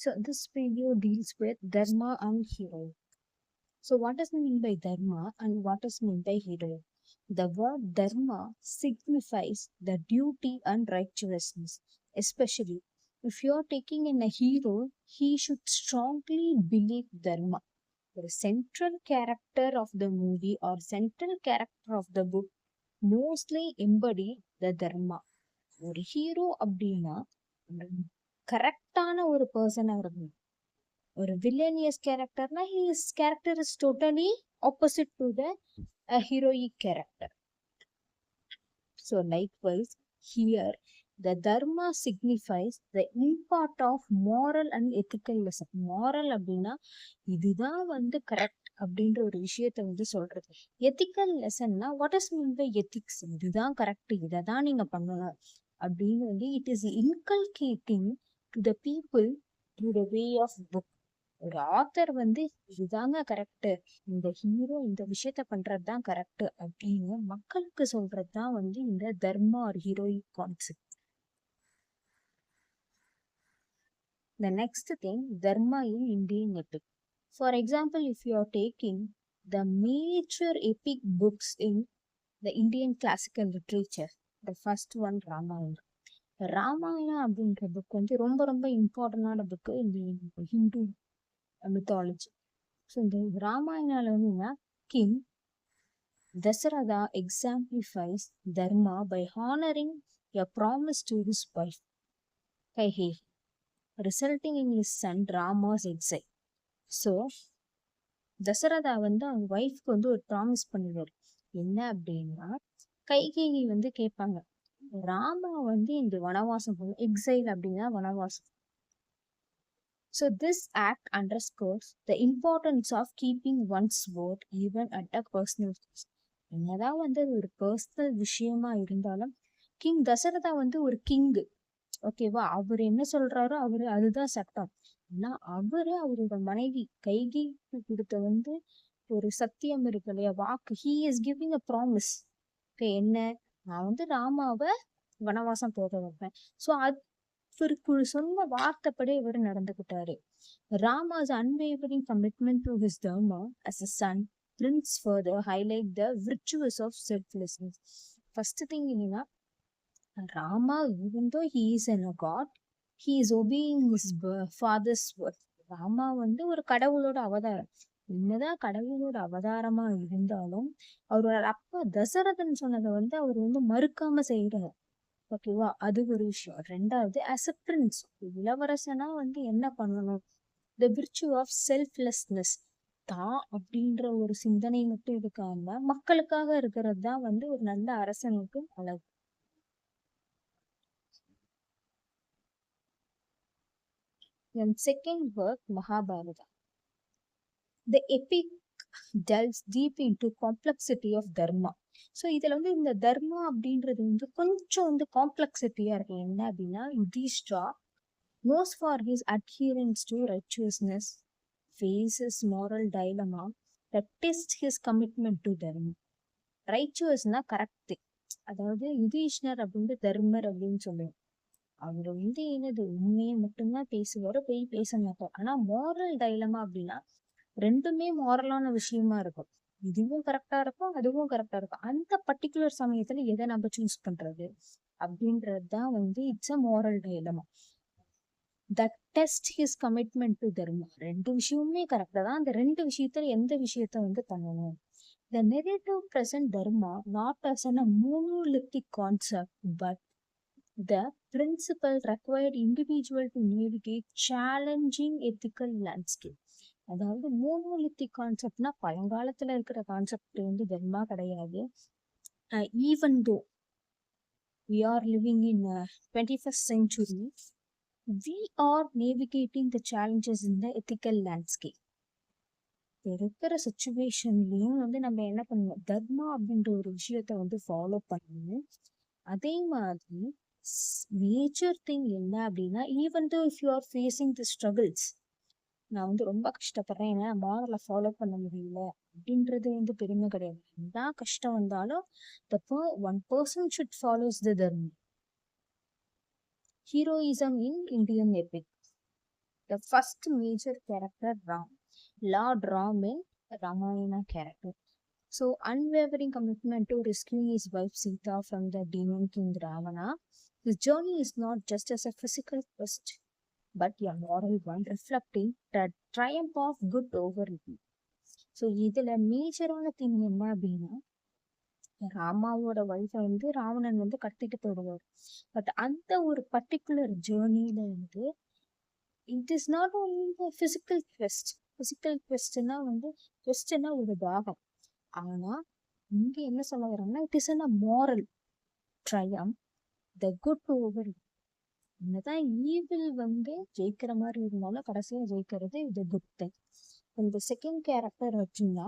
So this video deals with dharma and hero. So what is mean by dharma and what is mean by hero? The word dharma signifies the duty and righteousness. Especially if you are taking in a hero, he should strongly believe dharma. The central character of the movie or central character of the book mostly embody the dharma. ஒரு hero அப்படின்னா கரெக்டான ஒரு persona இருக்கணும். ஒரு villainous கேரக்டர்னா his character is totally opposite to the heroic character. So likewise here the dharma signifies the impart of moral and ethical lesson. Moral அப்படின்னா இதுதான் correct அப்படின்ற ஒரு விஷயத்த சொல்றது. எத்திக்கல் லெசன்னா what is mean by ethics, இதுதான் கரெக்ட், இதை தான் நீங்க பண்ணணும் அப்படின்னு it is inculcating to the people to the way of book. ஒரு ஆத்தர் இதுதாங்க கரெக்ட், இந்த ஹீரோ இந்த விஷயத்த பண்றதுதான் கரெக்ட் அப்படின்னு மக்களுக்கு சொல்றதுதான் இந்த தர்மா ஒரு heroic concept. The next thing, dharma in Indian epic. For example, if you are taking the major epic books in the Indian classical literature, the first one Ramayana. Ramayanam அப்படின்ற புக் ரொம்ப ரொம்ப இம்பார்ட்டன்டான புக்கு இந்த ஹிந்து மித்தாலஜி. ஸோ இந்த ராமாயணால king Dasharatha exemplifies dharma by honouring a promise to his wife Kaikeyi, resulting in his son Rama's exile. So Dasharatha அவங்க ஒய்ஃப்க்கு ஒரு ப்ராமிஸ் பண்ணிடுவார். என்ன அப்படின்னா கைகேயி கேட்பாங்க, ராமா இந்த வனவாசம் போகும், எக்ஸைல் அப்படின்னா வனவாசம். So this act underscores the importance of keeping one's word even at a personal cost. என்னதான் ஒரு பர்சனல் விஷயமா இருந்தாலும் கிங் தசரதா ஒரு கிங்கு, ஓகேவா, அவர் என்ன சொல்றாரோ அதுதான் சட்டம். ஆனா அவரோட மனைவி கைகேயிக்கு கொடுத்த ஒரு சத்தியம் இருக்கு இல்லையா, வாக்கு. He is giving a promise. என்ன, நான் ராமாவை வனவாசம் போக வைப்பேன். ஸோ இவருக்கு சொன்ன வார்த்தைப்படி இவர் நடந்துகிட்டாரு. Rama's unwavering commitment to his dharma as a son brings further highlight the virtues of selflessness. First thing என்னன்னா, Rama, even though he is a god, he is obeying his father's word. Rama ஒரு கடவுளோட அவதாரம். என்னதான் கடவுளோட அவதாரமா இருந்தாலும் அவரோட அப்பா தசரதன் சொன்னதை அவர் மறுக்காம செய்யறாரு. ஓகேவா, அது ஒரு விஷயம். ரெண்டாவது, as a prince, இளவரசனா என்ன பண்ணணும், the virtue of selflessness. தான் அப்படின்ற ஒரு சிந்தனை மட்டும் இருக்காம மக்களுக்காக இருக்கிறது தான் ஒரு நல்ல அரசனுக்கு அழகு. Then second work, Mahabharata. The epic delves deep into complexity of dharma. So இதுல இந்த தர்மா அப்படின்றது கொஞ்சம் காம்ப்ளெக்சிட்டியா இருக்கு. என்ன அப்படின்னா, Yudhishthira knows for his adherence to righteousness, faces moral dilemma that tests his commitment to dharma. ரைச்சுவஸ்னா கரெக்ட், அதாவது யுதிஷ்ணர் தர்மர் அப்படின்னு சொல்லுவோம். அவர் என்னது உண்மையை மட்டும்தான் பேசுவாரு, போய் பேச மாட்டார். ஆனா மாரல் டைலமா அப்படின்னா ரெண்டுமே மாரலான விஷயமா இருக்கும். இதுவும் கரெக்டா இருக்கும், அதுவும் கரெக்டா இருக்கும். அந்த பர்டிகுலர் சமயத்துல எதை நம்ம சூஸ் பண்றது அப்படின்றதுதான் it's a moral dilemma. That test his commitment to dharma. ரெண்டு விஷயமுமே கரெக்டா தான், அந்த ரெண்டு விஷயத்துல எந்த விஷயத்த பண்ணணும். The narrative present dharma not as a monolithic concept, but the principle required individual to navigate challenging ethical landscape. அதாவது மோனோலித்திக் கான்செப்ட்னா பழங்காலத்துல இருக்கிற கான்செப்ட் தர்மா கிடையாது. Even though we are living in 21st century, we are navigating the challenges in the ethical landscape. இருக்கிற சுச்சுவேஷன்லயும் நம்ம என்ன பண்ணணும், தர்மா அப்படின்ற ஒரு விஷயத்த ஃபாலோ பண்ணணும். அதே மாதிரி மேஜர் திங் என்ன அப்படின்னா, even though if you are facing the struggles, நான் ரொம்ப கஷ்டப்படுறேன், ஏன்னா மாரலை ஃபாலோ பண்ண முடியல அப்படின்றது பெருமை கிடையாது. என்ன கஷ்டம் வந்தாலும் one person should follows the dharma. Heroism in Indian epic. The first major character Ram, Lord Ram in Ramayana character. So unwavering commitment to rescuing his wife Sita from the demon king Ravana. His journey is not just as a physical quest, but a moral one reflecting the triumph of good over evil. So இதுல மேஜரான thing என்ன அப்படின்னா, ராமாவோட wifi வந்து ராவணன் வந்து கடத்திட்டு போயிடுவார். But அந்த ஒரு பர்டிகுலர் ஜேர்னில வந்து it is not only physical quest. Physical குவெஸ்ட்னா வந்து குவெஸ்ட்னா ஒரு தாகம். ஆனா இங்க என்ன சொல்ல வர்றாங்கன்னா, it is a moral triumph, the good over. என்னதான் ஈவில் வந்து ஜெயிக்கிற மாதிரி இருந்தாலும் கடைசியா ஜெயிக்கிறது இது குட் திங். இந்த செகண்ட் கேரக்டர் அர்ஜுனா,